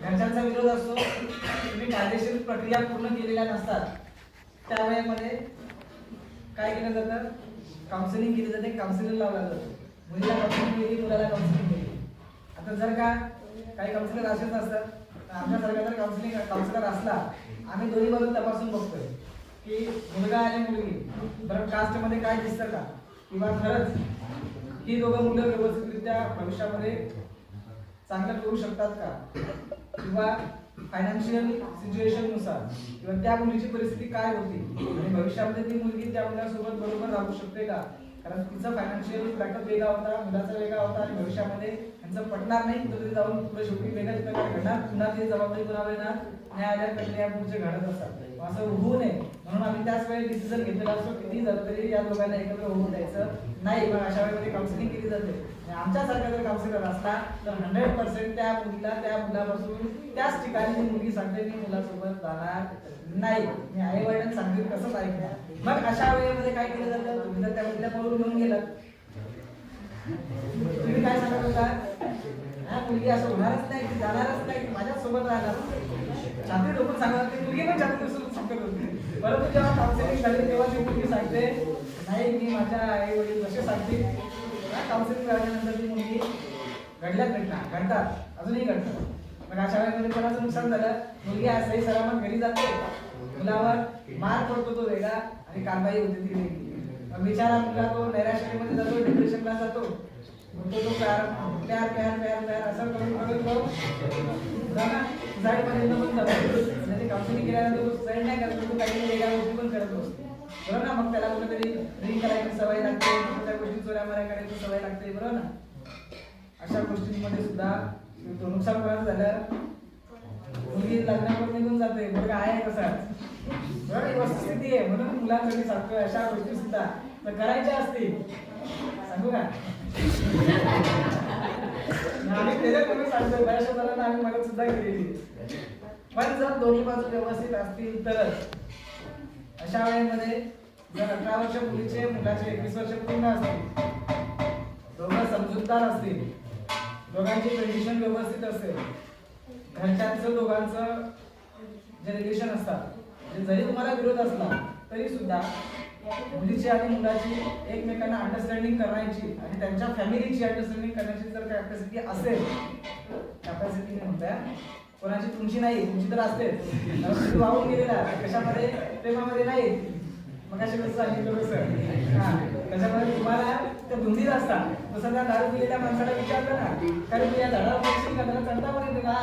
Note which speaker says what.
Speaker 1: घरच्यांचा विरोध असतो, तुम्ही कायदेशीर प्रक्रिया पूर्ण केलेल्या नसतात, त्यावेळेमध्ये काय केलं जातं, काउन्सिलिंग केली जाते, काउन्सिलिंग लावला जातो, मुलीला काउन्सिलिंग केली, मुलाला काउन्सिलिंग केली. आता जर का काही काउन्सिलर असेच असतात, तर आमच्यासारखा जर काउन्सिलर असला, आम्ही दोन्ही बाजू तपासून बघतोय की मुलगा आणि मुलगी बरं कास्टमध्ये काय दिसतं का, किंवा खरंच ही दोघं मुलं व्यवस्थितरित्या भविष्यामध्ये चांगलं करू शकतात का, किंवा फायनान्शियल सिच्युएशन नुसार किंवा त्या मुलीची परिस्थिती काय होती आणि भविष्यामध्ये ती मुलगी त्या मुलासोबत बरोबर राहू शकते का, कारण तिचा फायनान्शियल बॅकअप वेगळा होता, मुलाचा वेगळा होता आणि भविष्यामध्ये यांचं पटणार नाही, कुठेतरी जाऊन पुढे शेवटी वेगळ्याच प्रकारे घडणार, पुन्हा ती जबाबदारी कोणावर येणार, न्यायालयाकडे या पुढचे घडत असतात. असं होऊ नये म्हणून आम्ही त्याच वेळी डिसिजन घेतलेला असतो, किती झालं तरी या दोघांना एकत्र होऊ द्यायचं नाही. मग अशा वेळेमध्ये काउन्सिलिंग केली जाते. आमच्यासारखा जर काउन्सिलर असला तर 100% त्या मुलीला त्या मुलापासून त्याच ठिकाणी ती मुलगी सांगते मी मुलासोबत जाणार नाही, मी आई वडिलांना सांगते कसंच ऐकणार. मग अशा वेळेमध्ये काय केलं जातं, तुम्ही जर त्या मुलीला पळून घेऊन गेलात, तुम्ही काय सांगत होता, हा मुलगी असं होणारच नाही, जाणारच नाही, माझ्यासोबत राहणार, छाती डोकून सांगणार, ती मुलगी पण छाती डोकून सांगत होती. परंतु जेव्हा काउन्सिलिंग झाली तेव्हा ती मुलगी सांगते नाही, मी माझ्या आई वडील जसे सांगतील. काउन्सिलिंग झाल्यानंतर ती मुलगी घडतात, अजूनही घडतात. मग अशा वेळेमध्ये कोणाचं नुकसान झालं, मुलगी सही सलामत घरी जाते, मुलावर मार पडतो तो वेगळा आणि कारवाई होते ती वेगळी. मग बिचारा मुलगा तो नैराश्यतेमध्ये जातो, डिप्रेशनला जातो, तो प्यार असं करून सुसाईडमध्ये पण जातो. म्हणजे काउन्सिलिंग केल्यानंतर तो सुसाईड नाही करत, तो काही वेगळ्या गोष्टी पण करत असतो, बरोबर ना. मग त्याला कुठेतरी ड्रिंक करायची सवय लागते, त्या गोष्टी चोऱ्या माऱ्या करायची सवय लागते, बरोबर ना. अशा गोष्टींमध्ये सुद्धा तो नुकसान कोणाचं झालं, मुलगी लग्नावर निघून जाते, मुलगा आहे तसाच, बरोबर. ही वस्तुस्थिती आहे, म्हणून मुलांसाठी सांगतोय अशा गोष्टी सुद्धा तर करायच्या असतील, सांगू का आम्ही त्याच्या कमी सांगतोय, बऱ्याचशा जणांना आम्ही मदत सुद्धा केलेली. पण जर दोन्ही बाजू व्यवस्थित असतील तरच. अशा वेळेमध्ये जर 18 वर्ष मुलीचे मुलाचे 21 वर्ष पूर्ण असतील, दोघं समजूतदार असतील, दोघांची कंडिशन व्यवस्थित असेल, घरच्यांचं दोघांचं जे रिलेशन असतात, म्हणजे जरी तुम्हाला विरोध असला तरी सुद्धा मुलीची आणि मुलाची एकमेकांना अंडरस्टँडिंग करण्याची आणि त्यांच्या फॅमिलीची अंडरस्टँडिंग करण्याची जर कॅपॅसिटी असेल, कॅपॅसिटी म्हणताय कोणाची, तुमची नाही, तुमची तर असते, तुम्ही वाहून गेलेला कशामध्ये, प्रेमामध्ये नाही. मग अशा कसं सांगितलं कसं, त्याच्यामध्ये तुम्हाला त्या धुंदीत असतात, तसं त्या दारू पिलेल्या माणसाला विचारलं ना, कारण तू या झाडावर चढता पण येते का,